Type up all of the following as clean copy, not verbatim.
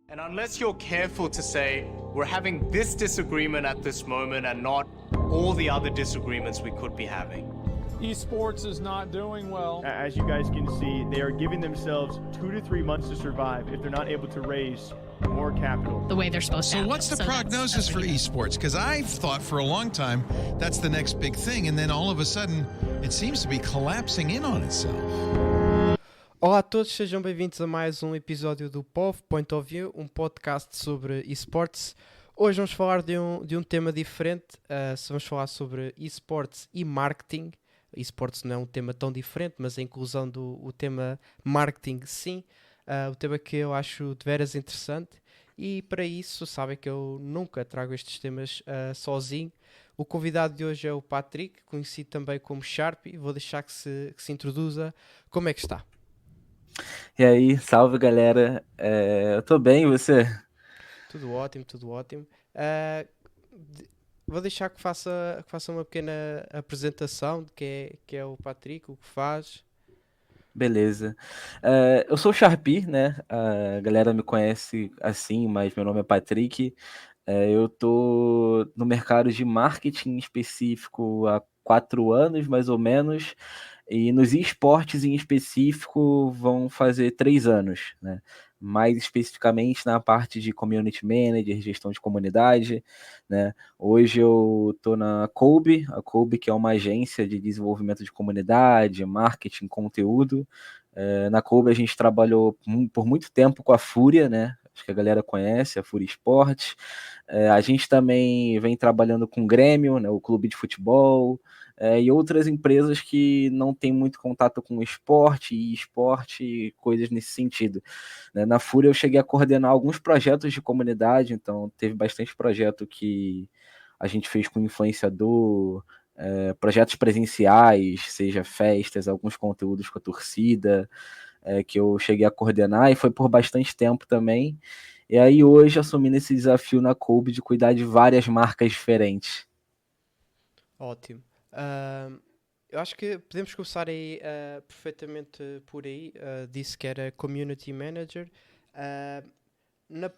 And unless you're careful to say, we're having this disagreement at this moment and not all the other disagreements we could be having. Esports is not doing well. As you guys can see, they are giving themselves 2 to 3 months to survive if they're not able to raise more capital. The way they're supposed to. So what's the prognosis for esports? Because I've thought for a long time that's the next big thing, and then all of a sudden it seems to be collapsing in on itself. Olá a todos, sejam bem-vindos a mais um episódio do POV, Point of View, um podcast sobre esportes. Hoje vamos falar de um tema diferente, vamos falar sobre esportes e marketing. Esportes não é um tema tão diferente, mas a inclusão do tema marketing sim, o tema que eu acho de veras interessante. E para isso, sabem que eu nunca trago estes temas sozinho. O convidado de hoje é o Patrick, conhecido também como Sharpie. Vou deixar que se introduza. Como é que está? E aí, salve galera, eu tô bem, e você? Tudo ótimo, tudo ótimo. Vou deixar que faça uma pequena apresentação de que é o Patrick, o que faz. Beleza. Eu sou o Sharpie, né? A galera me conhece assim, mas meu nome é Patrick. Eu tô no mercado de marketing específico há 4 anos, mais ou menos. E nos esportes em específico vão fazer 3 anos, né? Mais especificamente na parte de community manager, gestão de comunidade, né? Hoje eu estou na Kolbe, a Kolbe que é uma agência de desenvolvimento de comunidade, marketing, conteúdo. Na Kolbe a gente trabalhou por muito tempo com a Fúria, né? Acho que a galera conhece, a Fúria Esportes. A gente também vem trabalhando com o Grêmio, né? O clube de futebol, e outras empresas que não têm muito contato com esporte e coisas nesse sentido, né? Na Fúria eu cheguei a coordenar alguns projetos de comunidade, então teve bastante projeto que a gente fez com influenciador, projetos presenciais, seja festas, alguns conteúdos com a torcida, que eu cheguei a coordenar, e foi por bastante tempo também. E aí hoje assumindo esse desafio na Kolbe de cuidar de várias marcas diferentes. Ótimo. Eu acho que podemos começar aí perfeitamente por aí. Disse que era Community Manager. Na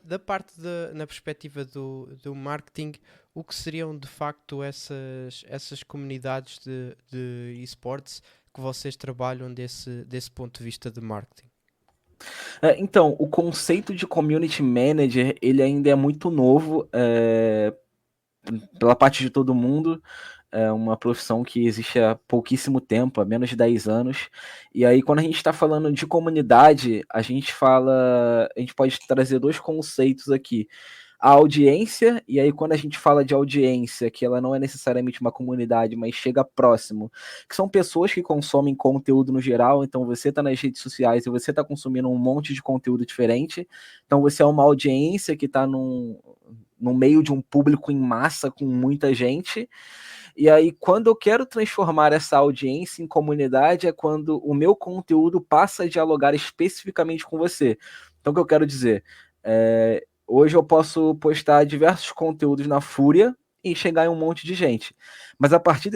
perspectiva do marketing, o que seriam de facto essas comunidades de esportes que vocês trabalham desse ponto de vista de marketing? Então, o conceito de Community Manager, ele ainda é muito novo, pela parte de todo mundo. É uma profissão que existe há pouquíssimo tempo, há menos de 10 anos. E aí, quando a gente está falando de comunidade, a gente pode trazer 2 conceitos aqui. A audiência, e aí quando a gente fala de audiência, que ela não é necessariamente uma comunidade, mas chega próximo, que são pessoas que consomem conteúdo no geral. Então você está nas redes sociais e você está consumindo um monte de conteúdo diferente, então você é uma audiência que está no meio de um público em massa com muita gente. E aí, quando eu quero transformar essa audiência em comunidade, é quando o meu conteúdo passa a dialogar especificamente com você. Então, o que eu quero dizer? Hoje eu posso postar diversos conteúdos na Fúria e chegar em um monte de gente. Mas a partir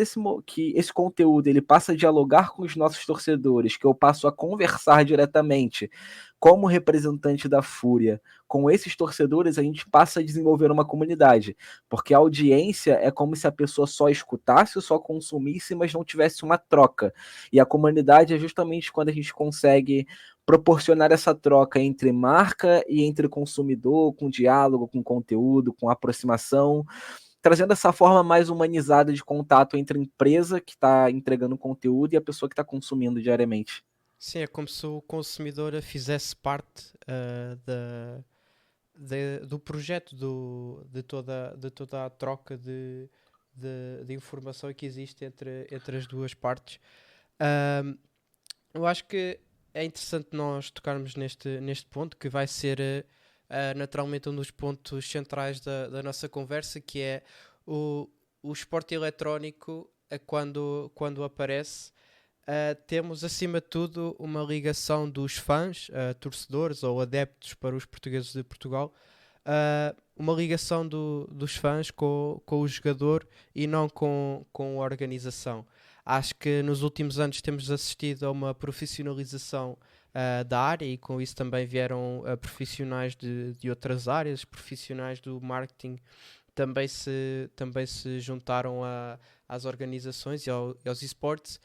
que esse conteúdo ele passa a dialogar com os nossos torcedores, que eu passo a conversar diretamente como representante da Fúria com esses torcedores, a gente passa a desenvolver uma comunidade. Porque a audiência é como se a pessoa só escutasse ou só consumisse, mas não tivesse uma troca. E a comunidade é justamente quando a gente consegue proporcionar essa troca entre marca e entre consumidor, com diálogo, com conteúdo, com aproximação, trazendo essa forma mais humanizada de contato entre a empresa que está entregando conteúdo e a pessoa que está consumindo diariamente. Sim, é como se o consumidor fizesse parte do projeto, de toda a troca de informação que existe entre as duas partes. Eu acho que é interessante nós tocarmos neste ponto, que vai ser naturalmente um dos pontos centrais da nossa conversa, que é o esporte eletrónico. Quando aparece, temos acima de tudo uma ligação dos fãs, torcedores ou adeptos para os portugueses de Portugal, uma ligação dos fãs com o jogador e não com a organização. Acho que nos últimos anos temos assistido a uma profissionalização da área, e com isso também vieram profissionais de outras áreas, profissionais do marketing também se juntaram às organizações e aos esportes.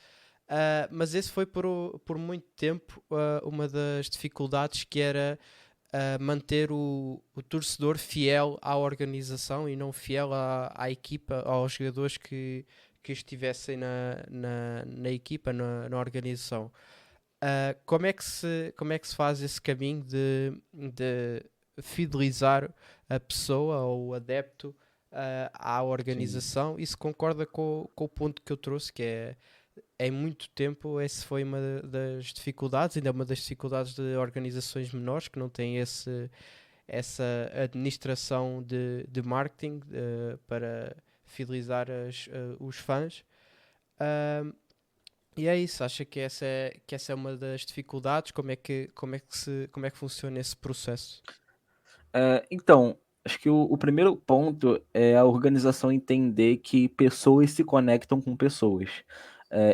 Mas esse foi por muito tempo uma das dificuldades, que era manter o torcedor fiel à organização e não fiel à equipa, aos jogadores que estivessem na equipa, na organização. Como é que se faz esse caminho de fidelizar a pessoa ou o adepto à organização? Isso concorda com o ponto que eu trouxe, que é em muito tempo essa foi uma das dificuldades, ainda é uma das dificuldades de organizações menores que não têm essa administração de marketing para fidelizar os fãs. E é isso, acho que essa é uma das dificuldades. Como é que funciona esse processo? Então, acho que o primeiro ponto é a organização entender que pessoas se conectam com pessoas.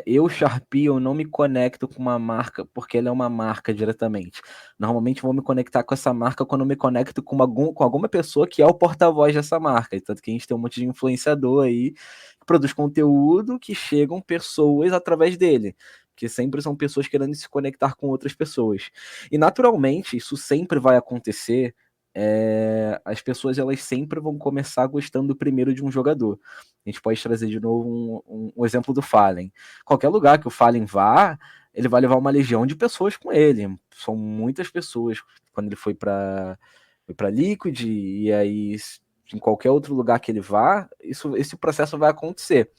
Eu, Sharpie, eu não me conecto com uma marca porque ela é uma marca diretamente. Normalmente vou me conectar com essa marca quando eu me conecto com alguma pessoa que é o porta-voz dessa marca. E tanto que a gente tem um monte de influenciador aí que produz conteúdo que chegam pessoas através dele. Que sempre são pessoas querendo se conectar com outras pessoas. E naturalmente, isso sempre vai acontecer. As pessoas elas sempre vão começar gostando primeiro de um jogador. A gente pode trazer de novo um exemplo do Fallen. Qualquer lugar que o Fallen vá, ele vai levar uma legião de pessoas com ele. São muitas pessoas. Quando ele foi para Liquid, e aí em qualquer outro lugar que ele vá, esse processo vai acontecer.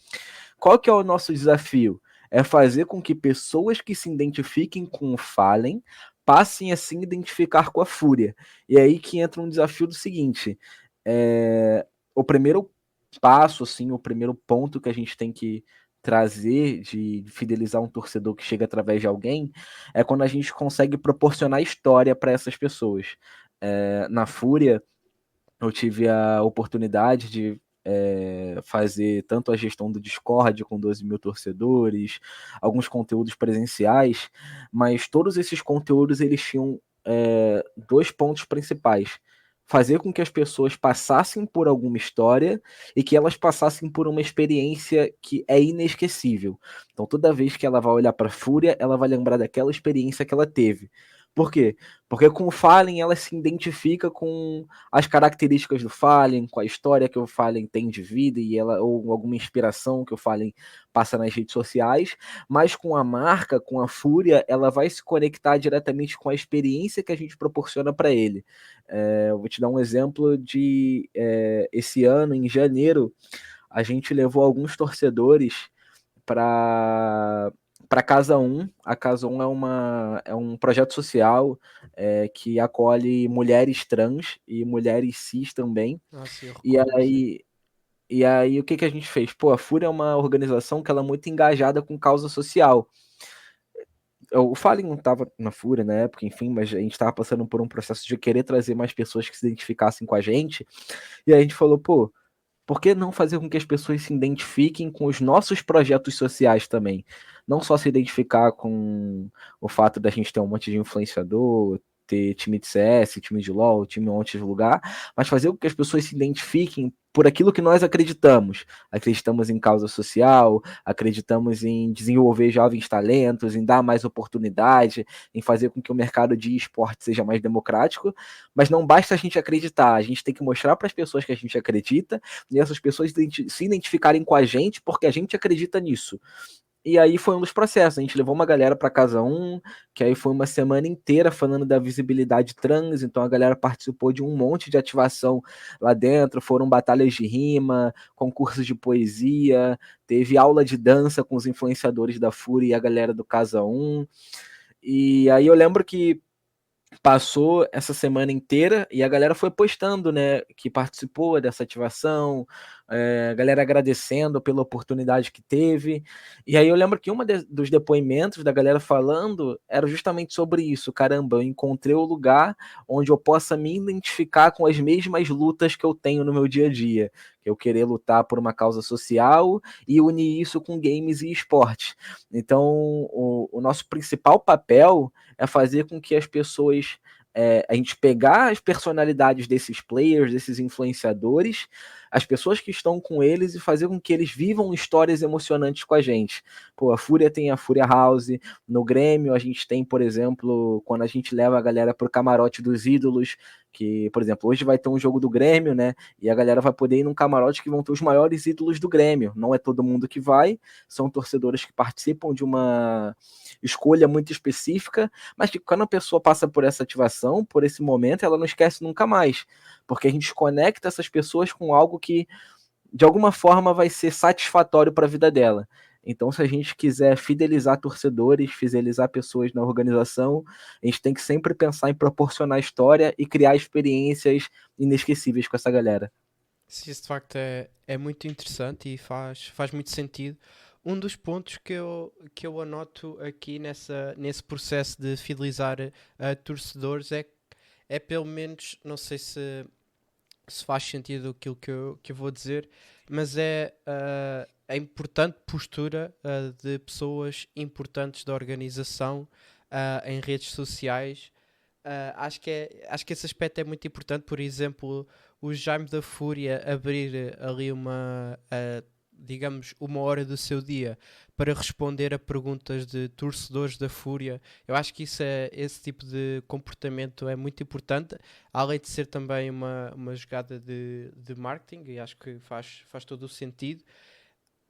Qual que é o nosso desafio? É fazer com que pessoas que se identifiquem com o Fallen passem a se identificar com a Fúria. E aí que entra um desafio do seguinte: o primeiro passo, assim, o primeiro ponto que a gente tem que trazer de fidelizar um torcedor que chega através de alguém é quando a gente consegue proporcionar história para essas pessoas. Na Fúria, eu tive a oportunidade de fazer tanto a gestão do Discord com 12 mil torcedores, alguns conteúdos presenciais, mas todos esses conteúdos eles tinham dois pontos principais: fazer com que as pessoas passassem por alguma história e que elas passassem por uma experiência que é inesquecível. Então toda vez que ela vai olhar para a Fúria, ela vai lembrar daquela experiência que ela teve. Por quê? Porque com o Fallen ela se identifica com as características do Fallen, com a história que o Fallen tem de vida ou alguma inspiração que o Fallen passa nas redes sociais, mas com a marca, com a Fúria, ela vai se conectar diretamente com a experiência que a gente proporciona para ele. Eu vou te dar um exemplo de esse ano, em janeiro, a gente levou alguns torcedores para Casa 1. A Casa 1 é um projeto social que acolhe mulheres trans e mulheres cis também. Sim, eu E recordo, sim. aí o que a gente fez? Pô, a Fúria é uma organização que ela é muito engajada com causa social. O Fallen não estava na Fúria na época, enfim, mas a gente estava passando por um processo de querer trazer mais pessoas que se identificassem com a gente. E aí a gente falou, pô, por que não fazer com que as pessoas se identifiquem com os nossos projetos sociais também? Não só se identificar com o fato da gente ter um monte de influenciador, ter time de CS, time de LoL, time em um monte de lugar, mas fazer com que as pessoas se identifiquem por aquilo que nós acreditamos. Acreditamos em causa social, acreditamos em desenvolver jovens talentos, em dar mais oportunidade, em fazer com que o mercado de esporte seja mais democrático, mas não basta a gente acreditar, a gente tem que mostrar para as pessoas que a gente acredita, e essas pessoas se identificarem com a gente porque a gente acredita nisso. E aí foi um dos processos. A gente levou uma galera para Casa 1, que aí foi uma semana inteira falando da visibilidade trans. Então a galera participou de um monte de ativação lá dentro. Foram batalhas de rima, concursos de poesia, teve aula de dança com os influenciadores da Fúria e a galera do Casa 1. E aí eu lembro que passou essa semana inteira e a galera foi postando, né, que participou dessa ativação, a galera agradecendo pela oportunidade que teve. E aí eu lembro que dos depoimentos da galera falando era justamente sobre isso. Caramba, eu encontrei o lugar onde eu possa me identificar com as mesmas lutas que eu tenho no meu dia a dia, Eu querer lutar por uma causa social e unir isso com games e esportes. Então, o nosso principal papel é fazer com que as pessoas, a gente pegar as personalidades desses players, desses influenciadores, as pessoas que estão com eles e fazer com que eles vivam histórias emocionantes com a gente. Pô, a Fúria tem a Fúria House, no Grêmio a gente tem, por exemplo, quando a gente leva a galera pro camarote dos ídolos, que, por exemplo, hoje vai ter um jogo do Grêmio, né, e a galera vai poder ir num camarote que vão ter os maiores ídolos do Grêmio. Não é todo mundo que vai, são torcedores que participam de uma escolha muito específica, mas que quando a pessoa passa por essa ativação, por esse momento, ela não esquece nunca mais, porque a gente conecta essas pessoas com algo que de alguma forma vai ser satisfatório para a vida dela. Então, se a gente quiser fidelizar torcedores, fidelizar pessoas na organização, a gente tem que sempre pensar em proporcionar história e criar experiências inesquecíveis com essa galera. Sim, isso de facto é muito interessante e faz muito sentido. Um dos pontos que eu anoto aqui nesse processo de fidelizar torcedores é pelo menos, não sei se faz sentido aquilo que eu vou dizer, mas é a importante postura de pessoas importantes da organização em redes sociais. Acho que esse aspecto é muito importante. Por exemplo, o Jaime da Fúria abrir ali digamos, uma hora do seu dia para responder a perguntas de torcedores da Fúria. Eu acho que esse tipo de comportamento é muito importante, além de ser também uma jogada de marketing, e acho que faz todo o sentido.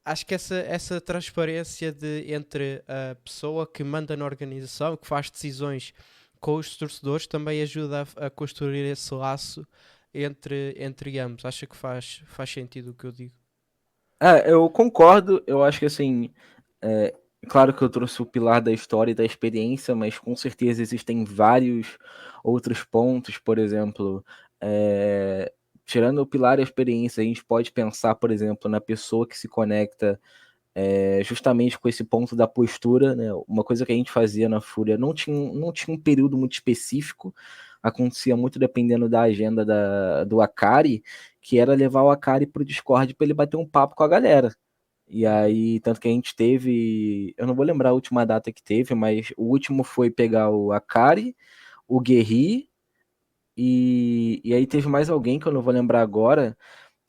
Acho que essa transparência entre a pessoa que manda na organização, que faz decisões com os torcedores, também ajuda a construir esse laço entre ambos. Acho que faz sentido o que eu digo. Eu concordo, eu acho que assim, claro que eu trouxe o pilar da história e da experiência, mas com certeza existem vários outros pontos, por exemplo, tirando o pilar da experiência, a gente pode pensar, por exemplo, na pessoa que se conecta justamente com esse ponto da postura, né? Uma coisa que a gente fazia na Fúria não tinha um período muito específico, acontecia muito dependendo da agenda do Akari, que era levar o Akari pro Discord para ele bater um papo com a galera. E aí, tanto que a gente teve, eu não vou lembrar a última data que teve, mas o último foi pegar o Akari, o Guerri, e aí teve mais alguém que eu não vou lembrar agora,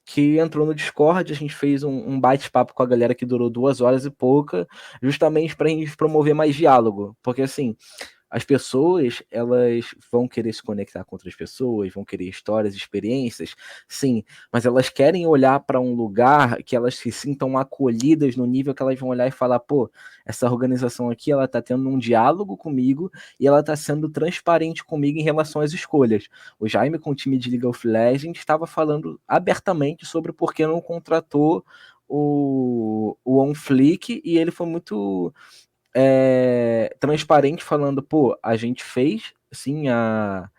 que entrou no Discord, a gente fez um bate-papo com a galera que durou 2 horas e pouca, justamente para a gente promover mais diálogo, porque assim, as pessoas, elas vão querer se conectar com outras pessoas, vão querer histórias, experiências, sim, mas elas querem olhar para um lugar que elas se sintam acolhidas no nível que elas vão olhar e falar, pô, essa organização aqui, ela tá tendo um diálogo comigo e ela tá sendo transparente comigo em relação às escolhas. O Jaime, com o time de League of Legends, estava falando abertamente sobre por que não contratou o OnFlick, e ele foi muito transparente, falando, pô, a gente fez sim a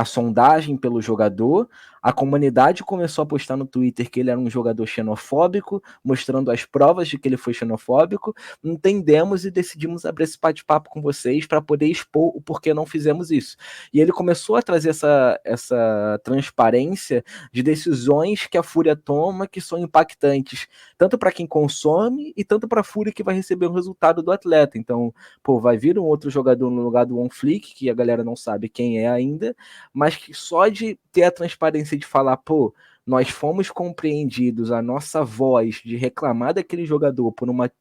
sondagem pelo jogador, a comunidade começou a postar no Twitter que ele era um jogador xenofóbico, mostrando as provas de que ele foi xenofóbico. Entendemos e decidimos abrir esse bate-papo com vocês para poder expor o porquê não fizemos isso. E ele começou a trazer essa transparência de decisões que a Fúria toma, que são impactantes, tanto para quem consome e tanto para a Fúria que vai receber o resultado do atleta. Então, pô, vai vir um outro jogador no lugar do OnFlick, que a galera não sabe quem é ainda, mas que só de ter a transparência de falar, pô, nós fomos compreendidos, a nossa voz de reclamar daquele jogador por uma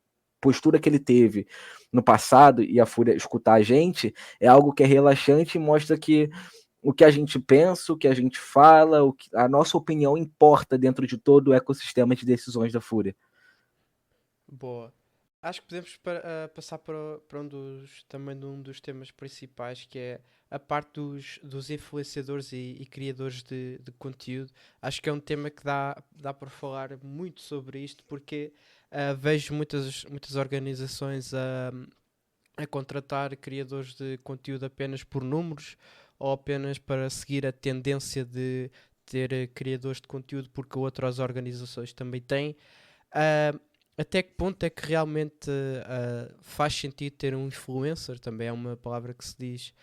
postura que ele teve no passado, e a Fúria escutar a gente, é algo que é relaxante e mostra que o que a gente pensa, o que a gente fala, a nossa opinião importa dentro de todo o ecossistema de decisões da Fúria. Boa. Acho que podemos passar para também um dos temas principais, que é a parte dos influenciadores e criadores de conteúdo. Acho que é um tema que dá para falar muito sobre isto, porque vejo muitas organizações a contratar criadores de conteúdo apenas por números, ou apenas para seguir a tendência de ter criadores de conteúdo porque outras organizações também têm. Até que ponto é que realmente faz sentido ter um influencer? Também é uma palavra que se diz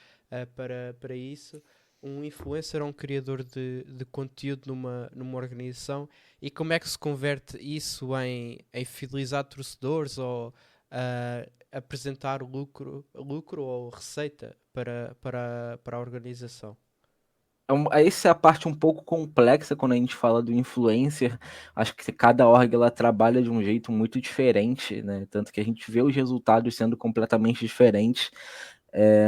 para isso. um influencer ou um criador de conteúdo numa organização e como é que se converte isso em fidelizar torcedores ou apresentar lucro ou receita para a organização? Essa é a parte um pouco complexa quando a gente fala do influencer. Acho que cada org ela trabalha de um jeito muito diferente, né? Tanto que a gente vê os resultados sendo completamente diferentes.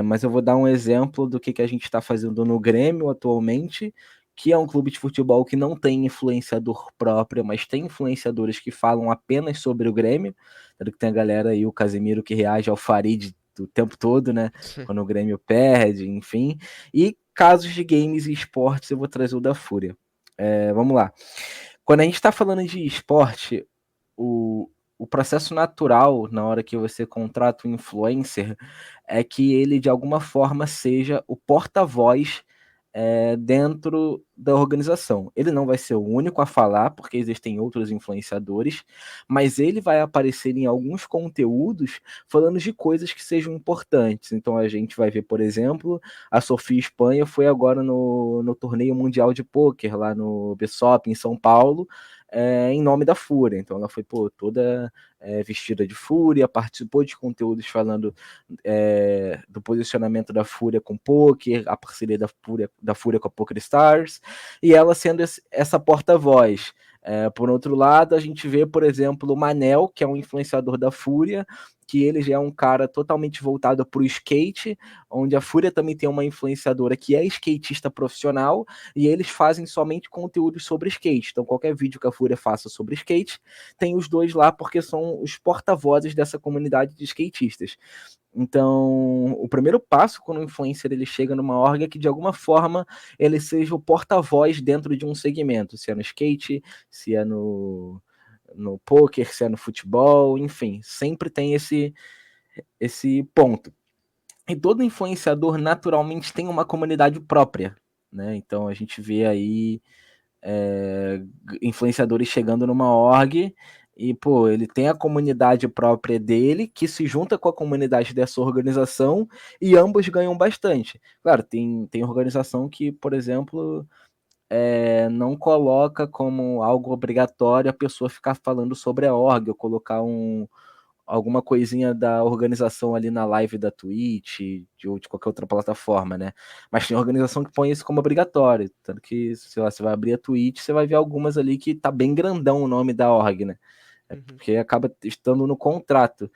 Mas eu vou dar um exemplo do que a gente está fazendo no Grêmio atualmente, que é um clube de futebol que não tem influenciador próprio, mas tem influenciadores que falam apenas sobre o Grêmio. Tanto que tem a galera aí, o Casemiro, que reage ao Farid o tempo todo, né? Quando o Grêmio perde, enfim. E casos de games e esportes, eu vou trazer o da Fúria. Vamos lá. Quando a gente está falando de esporte, o processo natural na hora que você contrata um influencer é que ele, de alguma forma, seja o porta-voz dentro da organização. Ele não vai ser o único a falar, porque existem outros influenciadores, mas ele vai aparecer em alguns conteúdos falando de coisas que sejam importantes. Então a gente vai ver, por exemplo, a Sofia Espanha foi agora no torneio mundial de pôquer, lá no Bessop, em São Paulo, em nome da Fúria. Então ela foi toda vestida de Fúria, participou de conteúdos falando do posicionamento da Fúria com pôquer, a parceria da Fúria com a Poker Stars, e ela sendo essa porta-voz. Por outro lado, a gente vê, por exemplo, o Manel, que é um influenciador da Fúria, que ele já é um cara totalmente voltado para o skate, onde a Fúria também tem uma influenciadora que é skatista profissional, e eles fazem somente conteúdos sobre skate. Então, qualquer vídeo que a Fúria faça sobre skate, tem os dois lá, porque são os porta-vozes dessa comunidade de skatistas. Então, o primeiro passo quando o influencer ele chega numa org é que, de alguma forma, ele seja o porta-voz dentro de um segmento, se é no skate, se é no poker, se é no futebol, enfim, sempre tem esse ponto. E todo influenciador, naturalmente, tem uma comunidade própria, né? Então, a gente vê aí influenciadores chegando numa org e, ele tem a comunidade própria dele, que se junta com a comunidade dessa organização, e ambos ganham bastante. Claro, tem organização que, por exemplo, não coloca como algo obrigatório a pessoa ficar falando sobre a org, ou colocar alguma coisinha da organização ali na live da Twitch, ou de qualquer outra plataforma, né? Mas tem organização que põe isso como obrigatório, tanto que, sei lá, você vai abrir a Twitch, você vai ver algumas ali que tá bem grandão o nome da org, né? Porque acaba estando no contrato,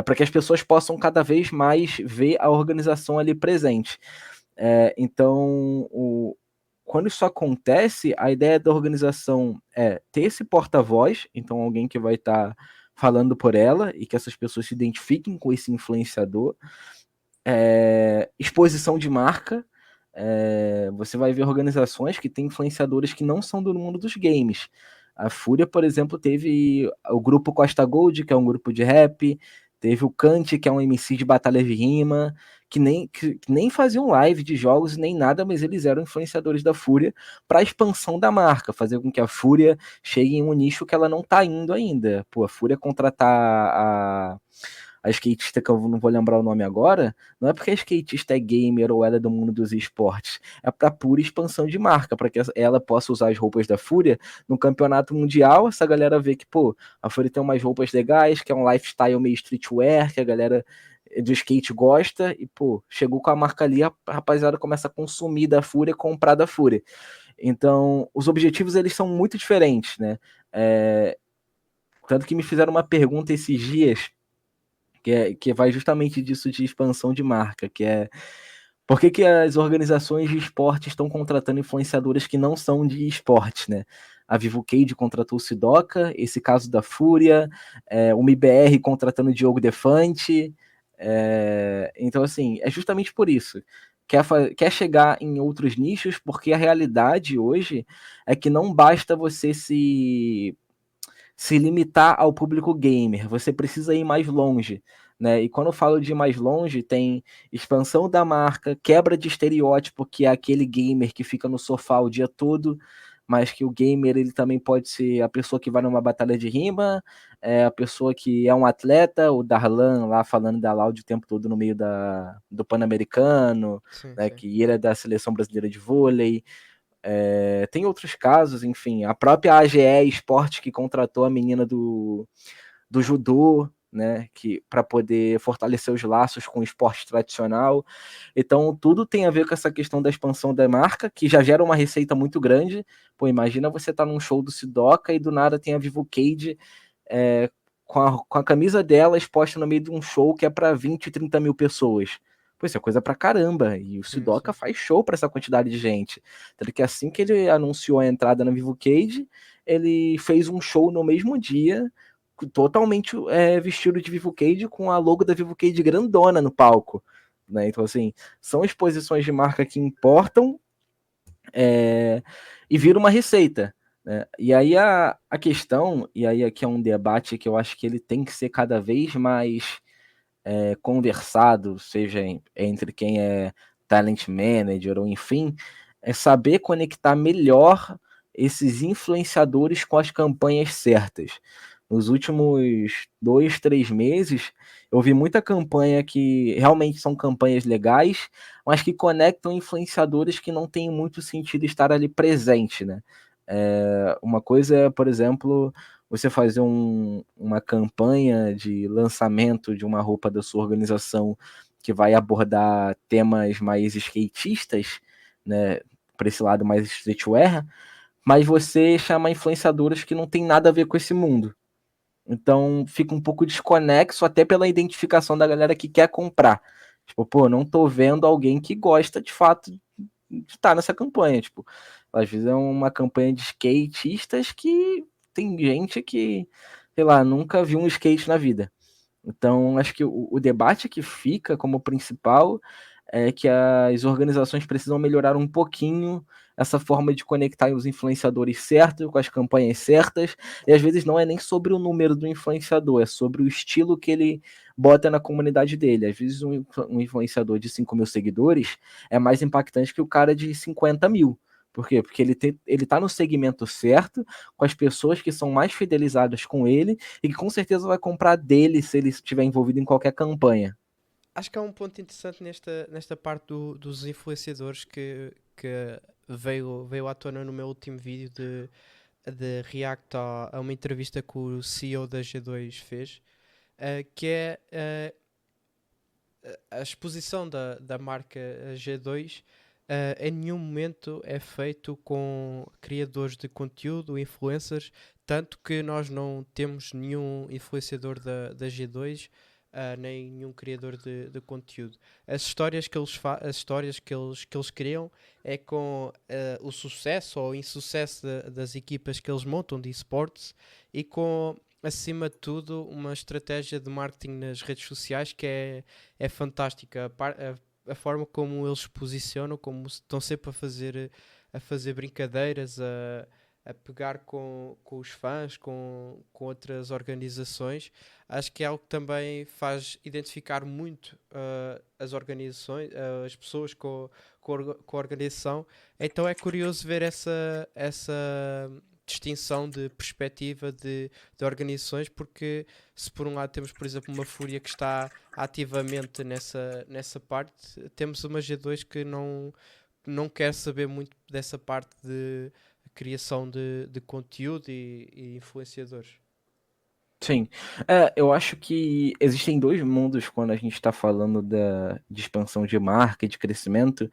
para que as pessoas possam cada vez mais ver a organização ali presente. Então, quando isso acontece, a ideia da organização é ter esse porta-voz, então alguém que vai estar falando por ela e que essas pessoas se identifiquem com esse influenciador. Exposição de marca. Você vai ver organizações que têm influenciadores que não são do mundo dos games. A Fúria, por exemplo, teve o grupo Costa Gold, que é um grupo de rap, teve o Kant, que é um MC de batalha de rima, que nem faziam live de jogos nem nada, mas eles eram influenciadores da Fúria para a expansão da marca, fazer com que a Fúria chegue em um nicho que ela não está indo ainda. A Fúria contratar a skatista, que eu não vou lembrar o nome agora, não é porque a skatista é gamer ou ela é do mundo dos esportes, é para pura expansão de marca, para que ela possa usar as roupas da Fúria no campeonato mundial. Essa galera vê que, a Fúria tem umas roupas legais, que é um lifestyle meio streetwear, que a galera do skate gosta, e, chegou com a marca ali, a rapaziada começa a consumir da Fúria, comprar da Fúria. Então, os objetivos, eles são muito diferentes, né? Tanto que me fizeram uma pergunta esses dias, que vai justamente disso de expansão de marca, que é por que as organizações de esporte estão contratando influenciadores que não são de esporte, né? A Vivo Cage contratou o Sidoca, esse caso da Fúria, o MIBR contratando o Diogo Defante. Então, assim, é justamente por isso. Quer chegar em outros nichos, porque a realidade hoje é que não basta você se limitar ao público gamer, você precisa ir mais longe, né? E quando eu falo de ir mais longe, tem expansão da marca, quebra de estereótipo, que é aquele gamer que fica no sofá o dia todo, mas que o gamer ele também pode ser a pessoa que vai numa batalha de rima, a pessoa que é um atleta, o Darlan lá falando da Loud o tempo todo no meio do Pan-Americano, Sim, né, sim. que ele é da seleção brasileira de vôlei. Tem outros casos, enfim, a própria AGE Esporte que contratou a menina do judô, né, que para poder fortalecer os laços com o esporte tradicional. Então, tudo tem a ver com essa questão da expansão da marca, que já gera uma receita muito grande. Pô, imagina você tá num show do Sidoca e do nada tem a Vivo Cage com a camisa dela exposta no meio de um show que é para 20, 30 mil pessoas. Pô, isso é coisa pra caramba. E o Sim, Sidoca sim. faz show para essa quantidade de gente. Tanto que assim que ele anunciou a entrada na Vivo Cage, ele fez um show no mesmo dia, totalmente vestido de Vivo Cage, com a logo da Vivo Cage grandona no palco. Né? Então, assim, são exposições de marca que importam e vira uma receita. Né? E aí a questão, e aí aqui é um debate que eu acho que ele tem que ser cada vez mais conversado, seja entre quem é talent manager ou enfim, é saber conectar melhor esses influenciadores com as campanhas certas. Nos últimos 2, 3 meses, eu vi muita campanha que realmente são campanhas legais, mas que conectam influenciadores que não tem muito sentido estar ali presente, né? Uma coisa é, por exemplo, você fazer uma campanha de lançamento de uma roupa da sua organização que vai abordar temas mais skatistas, né, para esse lado mais streetwear, mas você chama influenciadoras que não tem nada a ver com esse mundo. Então fica um pouco desconexo até pela identificação da galera que quer comprar. Tipo, pô, não tô vendo alguém que gosta de fato de estar nessa campanha. Tipo, às vezes é uma campanha de skatistas que tem gente que, sei lá, nunca viu um skate na vida. Então, acho que o debate que fica como principal é que as organizações precisam melhorar um pouquinho essa forma de conectar os influenciadores certos com as campanhas certas, e às vezes não é nem sobre o número do influenciador, é sobre o estilo que ele bota na comunidade dele. Às vezes um influenciador de 5 mil seguidores é mais impactante que o cara de 50 mil. Por quê? Porque ele tá no segmento certo, com as pessoas que são mais fidelizadas com ele, e que com certeza vai comprar dele se ele estiver envolvido em qualquer campanha. Acho que há um ponto interessante nesta parte dos influenciadores que veio à tona no meu último vídeo de react a uma entrevista que o CEO da G2 fez, que é a exposição da marca G2. Em nenhum momento é feito com criadores de conteúdo, influencers, tanto que nós não temos nenhum influenciador da G2, nem nenhum criador de conteúdo. As histórias que eles criam é com o sucesso ou insucesso das equipas que eles montam de esportes, e com, acima de tudo, uma estratégia de marketing nas redes sociais que é fantástica. A forma como eles se posicionam, como estão sempre a fazer brincadeiras, a pegar com os fãs, com outras organizações. Acho que é algo que também faz identificar muito as organizações, as pessoas com a organização. Então é curioso ver essa distinção de perspectiva de organizações, porque se por um lado temos, por exemplo, uma Fúria que está ativamente nessa parte, temos uma G2 que não quer saber muito dessa parte de criação de conteúdo e influenciadores. Sim, eu acho que existem dois mundos quando a gente está falando de expansão de marca e de crescimento,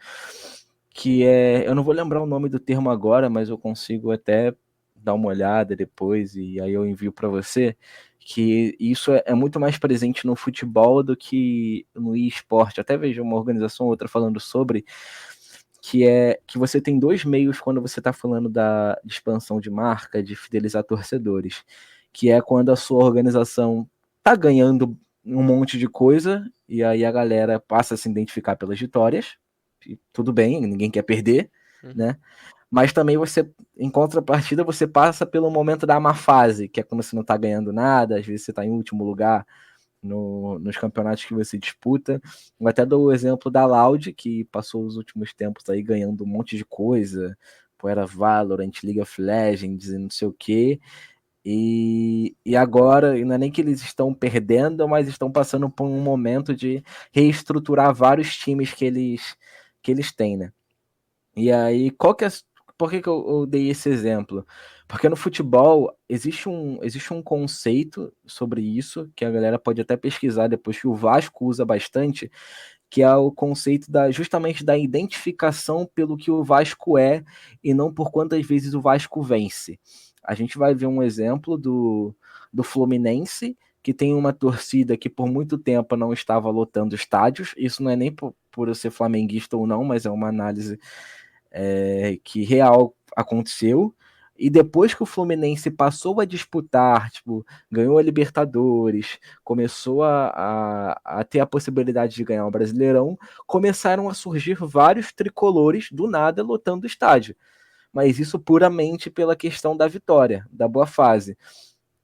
que eu não vou lembrar o nome do termo agora, mas eu consigo até dar uma olhada depois e aí eu envio para você, que isso é muito mais presente no futebol do que no esporte. Até vejo uma organização ou outra falando sobre, que é que você tem dois meios quando você está falando de expansão de marca, de fidelizar torcedores, que é quando a sua organização tá ganhando um monte de coisa e aí a galera passa a se identificar pelas vitórias, e tudo bem, ninguém quer perder, Uhum. né? Mas também você, em contrapartida, você passa pelo momento da má fase, que é quando você não tá ganhando nada, às vezes você tá em último lugar nos campeonatos que você disputa. Eu até dou o exemplo da Loud, que passou os últimos tempos aí ganhando um monte de coisa, pô, era Valorant, League of Legends e não sei o quê. E agora, não é nem que eles estão perdendo, mas estão passando por um momento de reestruturar vários times que eles têm, né? E aí, por que eu dei esse exemplo? Porque no futebol existe um conceito sobre isso, que a galera pode até pesquisar depois, que o Vasco usa bastante, que é o conceito justamente da identificação pelo que o Vasco é e não por quantas vezes o Vasco vence. A gente vai ver um exemplo do Fluminense, que tem uma torcida que por muito tempo não estava lotando estádios. Isso não é nem por eu ser flamenguista ou não, mas é uma análise que real aconteceu. E depois que o Fluminense passou a disputar, tipo, ganhou a Libertadores, começou a ter a possibilidade de ganhar o Brasileirão, começaram a surgir vários tricolores do nada lotando o estádio. Mas isso puramente pela questão da vitória, da boa fase.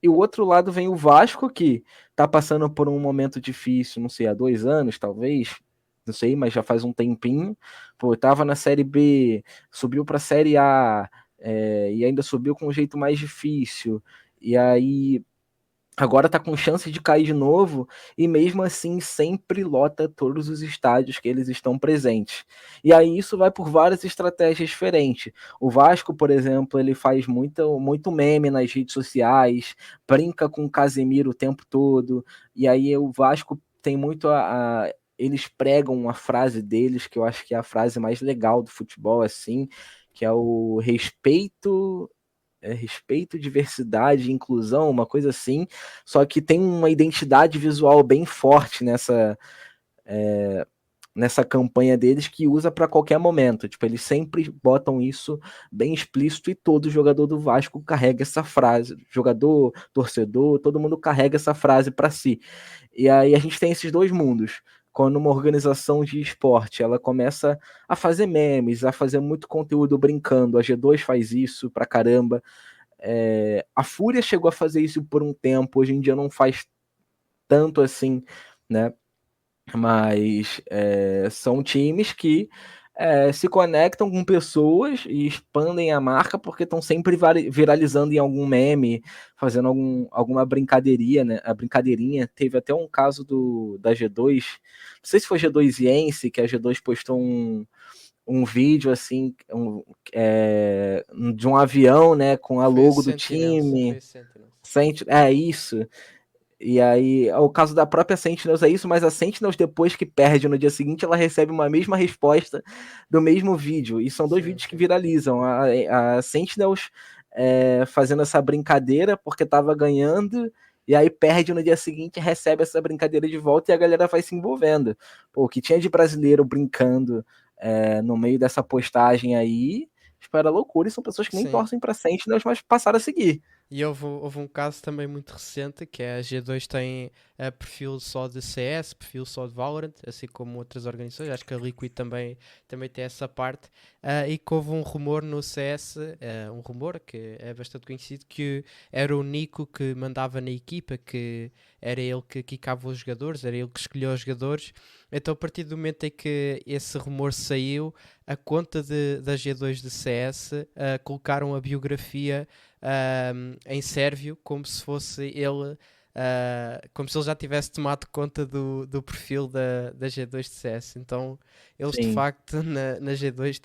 E o outro lado vem o Vasco, que tá passando por um momento difícil, não sei, há 2 anos, talvez, não sei, mas já faz um tempinho. Pô, tava na Série B, subiu pra Série A, e ainda subiu com um jeito mais difícil. E aí agora tá com chance de cair de novo, e mesmo assim sempre lota todos os estádios que eles estão presentes. E aí isso vai por várias estratégias diferentes. O Vasco, por exemplo, ele faz muito meme nas redes sociais, brinca com o Casemiro o tempo todo, e aí o Vasco tem muito eles pregam uma frase deles, que eu acho que é a frase mais legal do futebol, assim, que é o respeito, diversidade, inclusão, uma coisa assim, só que tem uma identidade visual bem forte nessa campanha deles, que usa para qualquer momento. Tipo, eles sempre botam isso bem explícito, e todo jogador do Vasco carrega essa frase, jogador, torcedor, todo mundo carrega essa frase para si. E aí a gente tem esses dois mundos. Quando uma organização de esporte ela começa a fazer memes, a fazer muito conteúdo brincando, a G2 faz isso pra caramba. A Fúria chegou a fazer isso por um tempo, hoje em dia não faz tanto assim, né? Mas são times que se conectam com pessoas e expandem a marca porque estão sempre viralizando em algum meme, fazendo alguma brincadeirinha, né? A brincadeirinha. Teve até um caso da G2, não sei se foi G2iense, que a G2 postou um vídeo assim, de um avião, né, com a logo do time. É isso. E aí, o caso da própria Sentinels é isso, mas a Sentinels, depois que perde no dia seguinte, ela recebe uma mesma resposta do mesmo vídeo. E são dois vídeos que viralizam. A Sentinels fazendo essa brincadeira porque estava ganhando, e aí perde no dia seguinte, recebe essa brincadeira de volta, e a galera vai se envolvendo. Pô, o que tinha de brasileiro brincando no meio dessa postagem aí, espera loucura, e são pessoas que nem torcem para Sentinels, mas passaram a seguir. E houve um caso também muito recente, que é a G2 tem perfil só de CS, perfil só de Valorant, assim como outras organizações. Acho que a Liquid também tem essa parte. E que houve um rumor no CS, um rumor que é bastante conhecido, que era o Nico que mandava na equipa, que era ele que quicava os jogadores, era ele que escolheu os jogadores. Então, a partir do momento em que esse rumor saiu, a conta da G2 de CS colocaram a biografia em sérvio, como se fosse ele, como se ele já tivesse tomado conta do perfil da G2 de CS. Então eles de facto na G2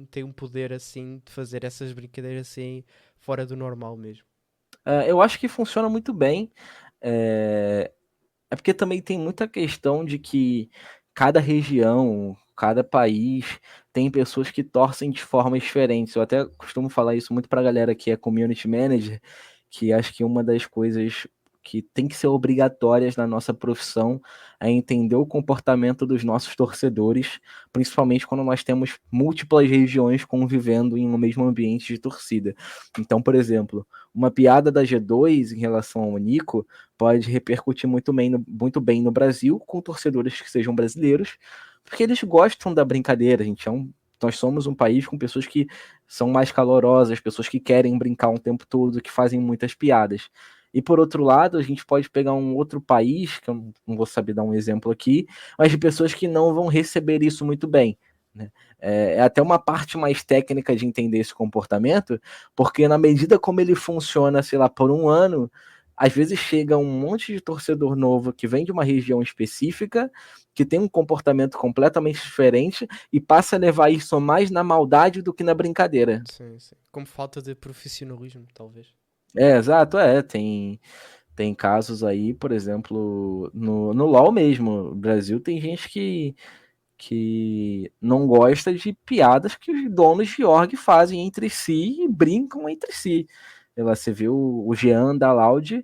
têm um poder assim de fazer essas brincadeiras assim fora do normal mesmo. Eu acho que funciona muito bem. É porque também tem muita questão de que cada região, cada país tem pessoas que torcem de formas diferentes. Eu até costumo falar isso muito pra galera que é community manager, que acho que uma das coisas que tem que ser obrigatórias na nossa profissão é entender o comportamento dos nossos torcedores, principalmente quando nós temos múltiplas regiões convivendo em um mesmo ambiente de torcida. Então, por exemplo, uma piada da G2 em relação ao Nico pode repercutir muito bem no Brasil, com torcedores que sejam brasileiros, porque eles gostam da brincadeira. Nós somos um país com pessoas que são mais calorosas, pessoas que querem brincar o tempo todo, que fazem muitas piadas. E por outro lado, a gente pode pegar um outro país, que eu não vou saber dar um exemplo aqui, mas de pessoas que não vão receber isso muito bem. né? É até uma parte mais técnica de entender esse comportamento, porque na medida como ele funciona, sei lá, por um ano, às vezes chega um monte de torcedor novo que vem de uma região específica, que tem um comportamento completamente diferente e passa a levar isso mais na maldade do que na brincadeira. Sim, sim. Como falta de profissionalismo, talvez. Exato, tem casos aí, por exemplo, no LoL mesmo, no Brasil tem gente que não gosta de piadas que os donos de org fazem entre si e brincam entre si. Você viu o Jean da Loud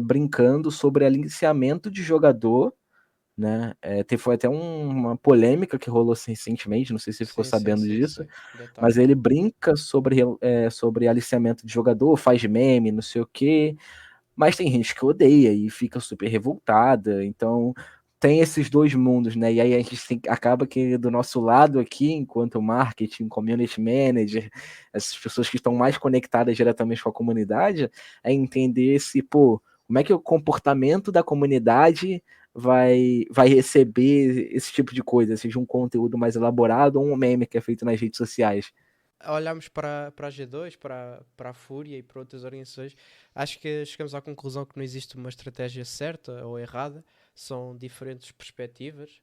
brincando sobre aliciamento de jogador, né? Foi até uma polêmica que rolou recentemente, não sei se você ficou Sim, sim, sabendo sim, disso, sim. Detalhe. mas ele brinca sobre aliciamento de jogador, faz meme, não sei o quê, mas tem gente que odeia e fica super revoltada, então tem esses dois mundos, né? E aí a gente acaba que do nosso lado aqui, enquanto marketing, community manager, essas pessoas que estão mais conectadas diretamente com a comunidade, é entender como é que o comportamento da comunidade vai receber esse tipo de coisa, seja um conteúdo mais elaborado ou um meme que é feito nas redes sociais. Olhamos para a G2, para a Fúria e para outras organizações, acho que chegamos à conclusão que não existe uma estratégia certa ou errada, são diferentes perspectivas.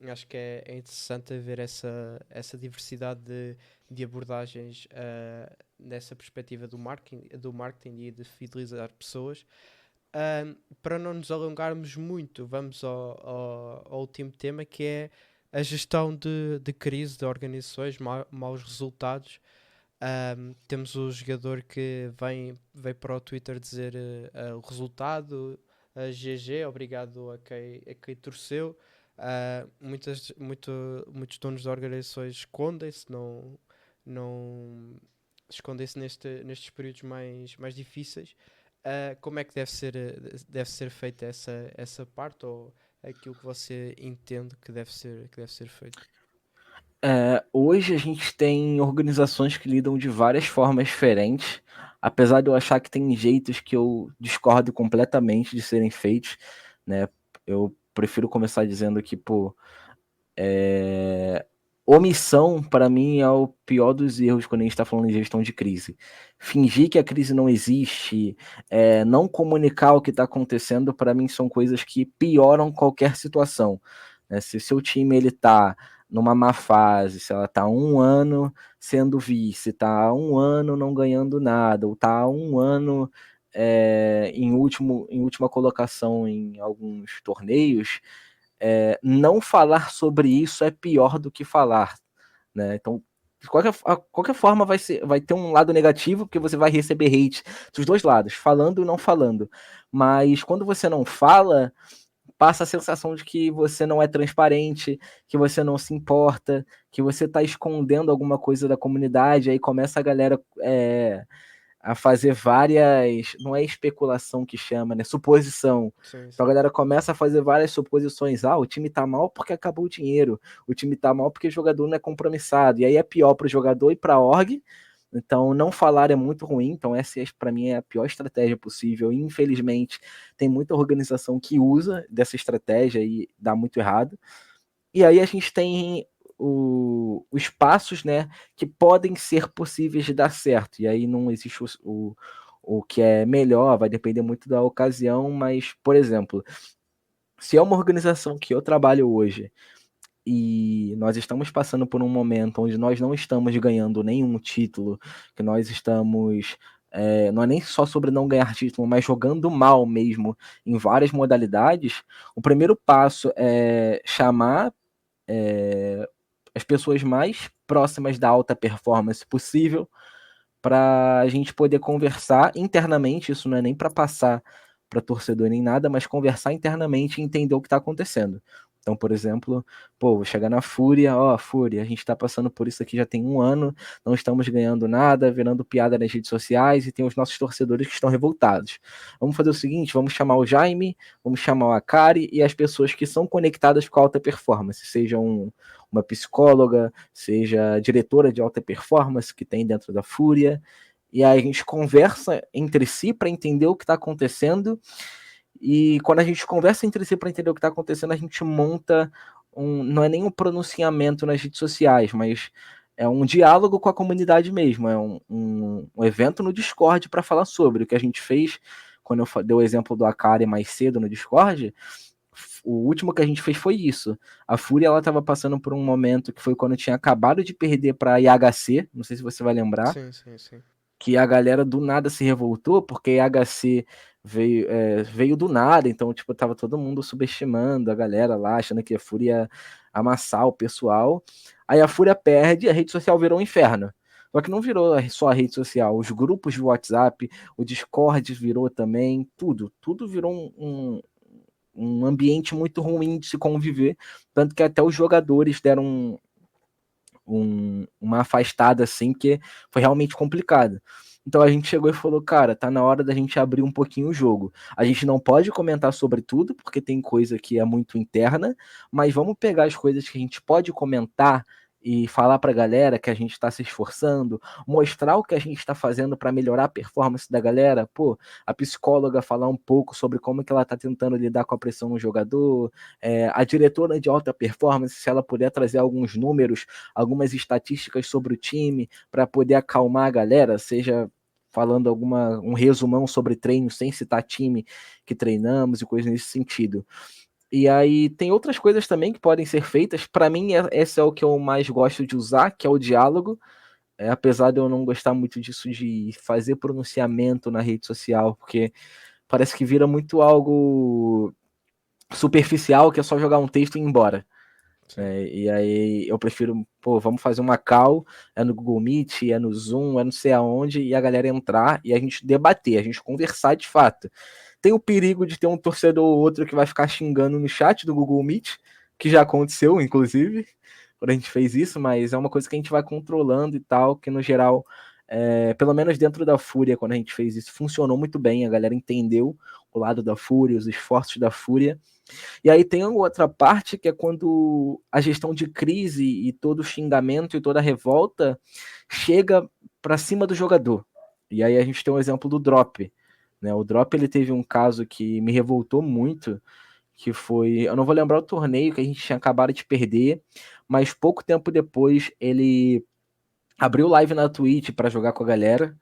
Acho que é interessante ver essa diversidade de abordagens nessa perspectiva do marketing e de fidelizar pessoas. Para não nos alongarmos muito, vamos ao último tema, que é a gestão de crise de organizações, maus resultados. Temos o jogador que vem para o Twitter dizer o resultado, GG, obrigado a quem torceu. Muitos donos de organizações não escondem-se nestes períodos mais difíceis. Como é que deve ser feita essa parte, ou aquilo que você entende que deve ser feito? Hoje a gente tem organizações que lidam de várias formas diferentes, apesar de eu achar que tem jeitos que eu discordo completamente de serem feitos, né? Eu prefiro começar dizendo que, omissão, para mim, é o pior dos erros quando a gente está falando de gestão de crise. Fingir que a crise não existe, não comunicar o que está acontecendo, para mim, são coisas que pioram qualquer situação, né? Se o seu time está numa má fase, se ela está 1 ano sendo vice, está há 1 ano não ganhando nada, ou está há 1 ano em última colocação em alguns torneios, não falar sobre isso é pior do que falar, né? Então, de qualquer forma vai ter um lado negativo, porque você vai receber hate dos dois lados, falando e não falando. Mas quando você não fala, passa a sensação de que você não é transparente, que você não se importa, que você está escondendo alguma coisa da comunidade, aí começa a galera a fazer várias, não é especulação que chama, né? Suposição. Sim, Então a sim. galera começa a fazer várias suposições. O time tá mal porque acabou o dinheiro. O time tá mal porque o jogador não é compromissado. E aí é pior pro jogador e pra org. Então não falar é muito ruim. Então essa para mim é a pior estratégia possível. E, infelizmente tem muita organização que usa dessa estratégia e dá muito errado. E aí a gente tem os passos, né, que podem ser possíveis de dar certo. E aí não existe o que é melhor, vai depender muito da ocasião, mas, por exemplo, se é uma organização que eu trabalho hoje e nós estamos passando por um momento onde nós não estamos ganhando nenhum título, que nós estamos. Não é nem só sobre não ganhar título, mas jogando mal mesmo em várias modalidades, o primeiro passo é chamar as pessoas mais próximas da alta performance possível para a gente poder conversar internamente. Isso não é nem para passar para torcedor nem nada, mas conversar internamente e entender o que está acontecendo. Então, por exemplo, vou chegar na Fúria, Fúria, a gente está passando por isso aqui já tem 1 ano, não estamos ganhando nada, virando piada nas redes sociais e tem os nossos torcedores que estão revoltados. Vamos fazer o seguinte, vamos chamar o Jaime, vamos chamar o Akari e as pessoas que são conectadas com a alta performance, seja uma psicóloga, seja diretora de alta performance que tem dentro da Fúria, e aí a gente conversa entre si para entender o que está acontecendo. E quando a gente conversa entre si para entender o que está acontecendo, a gente monta não é nem um pronunciamento nas redes sociais, mas é um diálogo com a comunidade mesmo, é um evento no Discord para falar sobre. O que a gente fez, quando eu dei o exemplo do Akari mais cedo no Discord, o último que a gente fez foi isso. A Fúria, ela estava passando por um momento que foi quando tinha acabado de perder para IHC, não sei se você vai lembrar, Sim. que a galera do nada se revoltou, porque a IHC veio do nada, então, tipo, tava todo mundo subestimando a galera lá, achando que a Fúria ia amassar o pessoal. Aí a Fúria perde, a rede social virou um inferno. Só que não virou só a rede social, os grupos de WhatsApp, o Discord virou também, tudo virou um ambiente muito ruim de se conviver, tanto que até os jogadores deram uma afastada assim, que foi realmente complicado. Então a gente chegou e falou, cara, tá na hora da gente abrir um pouquinho o jogo. A gente não pode comentar sobre tudo, porque tem coisa que é muito interna, mas vamos pegar as coisas que a gente pode comentar e falar pra galera que a gente tá se esforçando, mostrar o que a gente tá fazendo para melhorar a performance da galera, pô, a psicóloga falar um pouco sobre como que ela tá tentando lidar com a pressão no jogador, a diretora de alta performance, se ela puder trazer alguns números, algumas estatísticas sobre o time para poder acalmar a galera, seja falando um resumão sobre treino sem citar time que treinamos e coisas nesse sentido. E aí tem outras coisas também que podem ser feitas. Para mim, esse é o que eu mais gosto de usar, que é o diálogo. Apesar de eu não gostar muito disso de fazer pronunciamento na rede social, porque parece que vira muito algo superficial, que é só jogar um texto e ir embora. E aí eu prefiro, vamos fazer uma call, é no Google Meet, é no Zoom, é não sei aonde, e a galera entrar e a gente debater, a gente conversar de fato. Tem o perigo de ter um torcedor ou outro que vai ficar xingando no chat do Google Meet, que já aconteceu, inclusive, quando a gente fez isso, mas é uma coisa que a gente vai controlando e tal, que no geral, pelo menos dentro da Fúria, quando a gente fez isso, funcionou muito bem, a galera entendeu o lado da Fúria, os esforços da Fúria. E aí tem outra parte que é quando a gestão de crise e todo o xingamento e toda a revolta chega para cima do jogador. E aí a gente tem um exemplo do Drop. Né? O Drop, ele teve um caso que me revoltou muito, que foi, eu não vou lembrar o torneio que a gente tinha acabado de perder, mas pouco tempo depois ele abriu live na Twitch para jogar com a galera,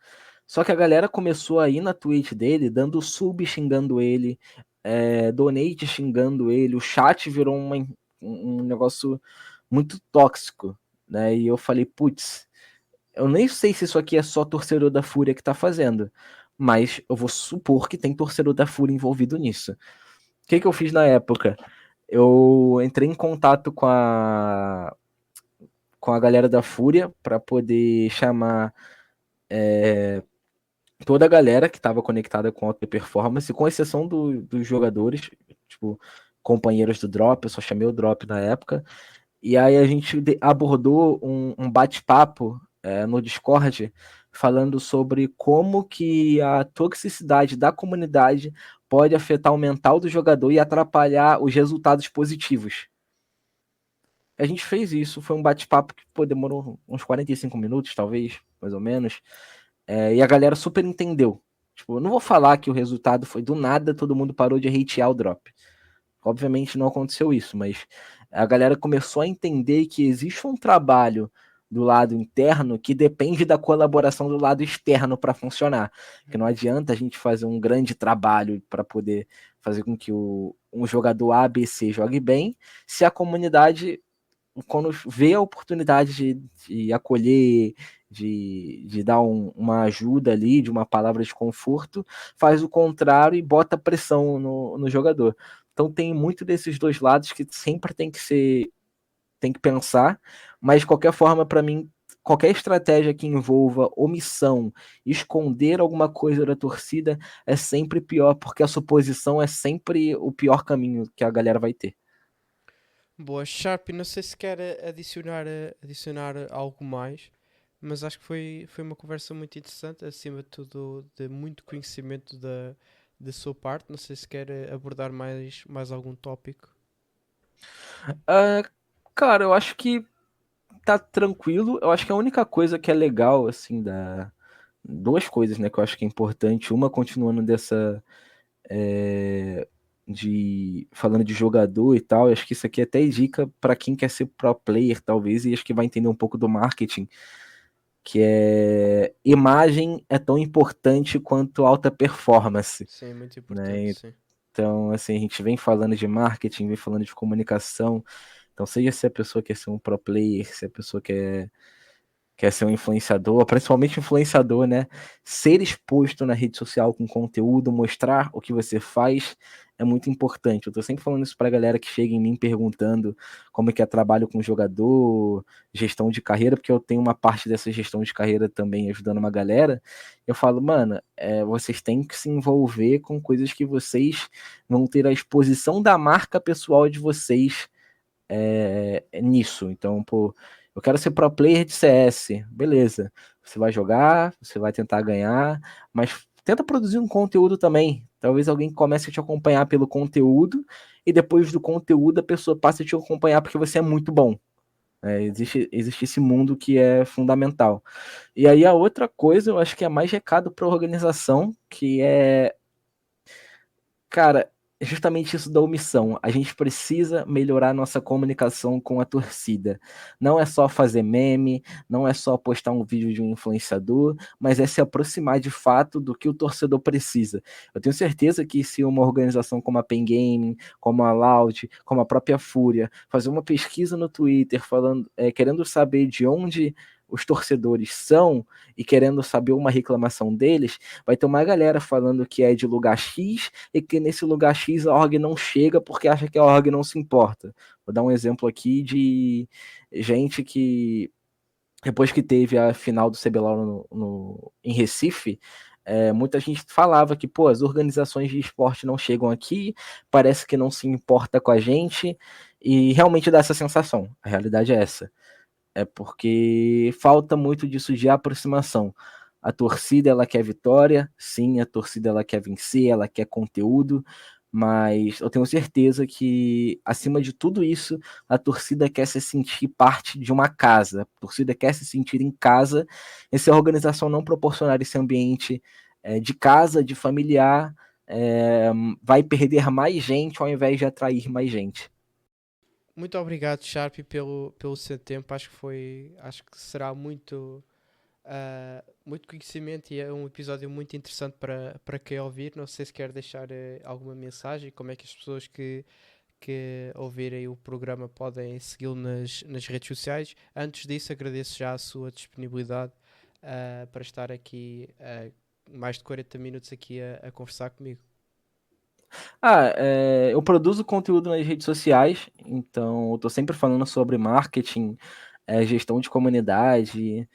só que a galera começou a ir na Twitch dele, dando sub xingando ele, donate xingando ele, o chat virou um negócio muito tóxico, né? E eu falei, putz, eu nem sei se isso aqui é só torcedor da Fúria que tá fazendo, mas eu vou supor que tem torcedor da Fúria envolvido nisso. O que eu fiz na época? Eu entrei em contato com a galera da Fúria para poder chamar toda a galera que estava conectada com alta performance, com exceção dos jogadores, tipo, companheiros do Drop, eu só chamei o Drop na época, e aí a gente abordou um bate-papo no Discord, falando sobre como que a toxicidade da comunidade pode afetar o mental do jogador e atrapalhar os resultados positivos. A gente fez isso, foi um bate-papo que demorou uns 45 minutos, talvez, mais ou menos, e a galera super entendeu. Tipo, eu não vou falar que o resultado foi do nada, todo mundo parou de hatear o Drop. Obviamente não aconteceu isso, mas a galera começou a entender que existe um trabalho do lado interno que depende da colaboração do lado externo para funcionar. Que não adianta a gente fazer um grande trabalho para poder fazer com que um jogador A, B, C jogue bem, se a comunidade, quando vê a oportunidade de acolher, de dar uma ajuda ali, de uma palavra de conforto, faz o contrário e bota pressão no jogador. Então tem muito desses dois lados que sempre tem que pensar, mas de qualquer forma, para mim, qualquer estratégia que envolva omissão, esconder alguma coisa da torcida é sempre pior, porque a suposição é sempre o pior caminho que a galera vai ter. Boa, Sharp, não sei se quer adicionar algo mais, mas acho que foi uma conversa muito interessante, acima de tudo de muito conhecimento da sua parte. Não sei se quer abordar mais algum tópico. Cara, eu acho que tá tranquilo. Eu acho que a única coisa que é legal, assim, duas coisas, né, que eu acho que é importante. Uma, continuando falando de jogador e tal, acho que isso aqui até é dica para quem quer ser pro player, talvez, e acho que vai entender um pouco do marketing, que é imagem é tão importante quanto alta performance, Sim, muito né? importante, sim. Então, assim, a gente vem falando de marketing, vem falando de comunicação. Então, seja se a pessoa quer ser um pro player, se a pessoa quer ser um influenciador, principalmente influenciador, né? Ser exposto na rede social com conteúdo, mostrar o que você faz é muito importante. Eu tô sempre falando isso pra galera que chega em mim perguntando como é que é trabalho com jogador, gestão de carreira, porque eu tenho uma parte dessa gestão de carreira também ajudando uma galera. Eu falo, mano, vocês têm que se envolver com coisas que vocês vão ter a exposição da marca pessoal de vocês nisso. Então, pô, eu quero ser pro player de CS. Beleza. Você vai jogar, você vai tentar ganhar, mas tenta produzir um conteúdo também. Talvez alguém comece a te acompanhar pelo conteúdo e depois do conteúdo a pessoa passe a te acompanhar porque você é muito bom. Existe esse mundo que é fundamental. E aí a outra coisa, eu acho que é mais recado para a organização, que é, cara, é justamente isso da omissão. A gente precisa melhorar nossa comunicação com a torcida. Não é só fazer meme, não é só postar um vídeo de um influenciador, mas é se aproximar de fato do que o torcedor precisa. Eu tenho certeza que se uma organização como a Pen Gaming, como a Loud, como a própria Fúria, fazer uma pesquisa no Twitter falando, querendo saber de onde os torcedores são e querendo saber uma reclamação deles, vai ter uma galera falando que é de lugar X e que nesse lugar X a org não chega porque acha que a org não se importa. Vou dar um exemplo aqui de gente que, depois que teve a final do CBLOL em Recife, muita gente falava que, pô, as organizações de esporte não chegam aqui, parece que não se importa com a gente, e realmente dá essa sensação. A realidade é essa. É porque falta muito disso de aproximação. A torcida, ela quer vitória, sim, a torcida, ela quer vencer, ela quer conteúdo, mas eu tenho certeza que, acima de tudo isso, a torcida quer se sentir parte de uma casa, a torcida quer se sentir em casa, e se a organização não proporcionar esse ambiente de casa, de familiar, vai perder mais gente ao invés de atrair mais gente. Muito obrigado, Sharp, pelo seu tempo. Acho que será muito conhecimento e é um episódio muito interessante para quem ouvir. Não sei se quer deixar alguma mensagem, como é que as pessoas que ouvirem o programa podem segui-lo nas redes sociais. Antes disso, agradeço já a sua disponibilidade para estar aqui mais de 40 minutos aqui a conversar comigo. Eu produzo conteúdo nas redes sociais, então eu tô sempre falando sobre marketing, gestão de comunidade.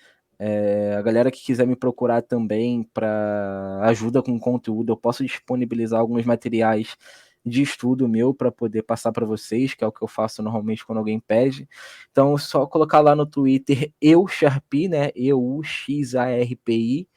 A galera que quiser me procurar também para ajuda com conteúdo, eu posso disponibilizar alguns materiais de estudo meu para poder passar para vocês, que é o que eu faço normalmente quando alguém pede. Então, é só colocar lá no Twitter EuXarpi, né? EuXarpi.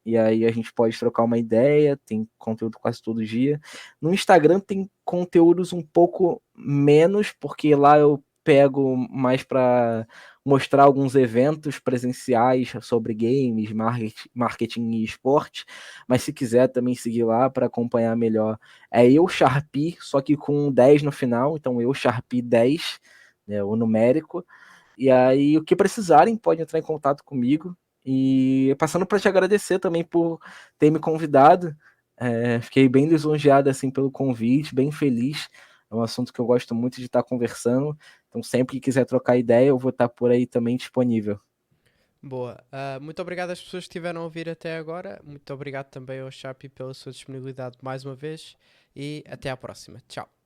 E aí a gente pode trocar uma ideia, tem conteúdo quase todo dia. No Instagram tem conteúdos um pouco menos, porque lá eu pego mais para mostrar alguns eventos presenciais sobre games, marketing e esporte. Mas se quiser também seguir lá para acompanhar melhor, é EuXarpi, só que com 10 no final, então EuXarpi 10, né, o numérico. E aí o que precisarem pode entrar em contato comigo. E passando para te agradecer também por ter me convidado. Fiquei bem lisonjeado assim, pelo convite, bem feliz. É um assunto que eu gosto muito de estar conversando. Então, sempre que quiser trocar ideia, eu vou estar por aí também disponível. Boa. Muito obrigado às pessoas que estiveram a ouvir até agora. Muito obrigado também ao Sharpie pela sua disponibilidade mais uma vez. E até à próxima. Tchau.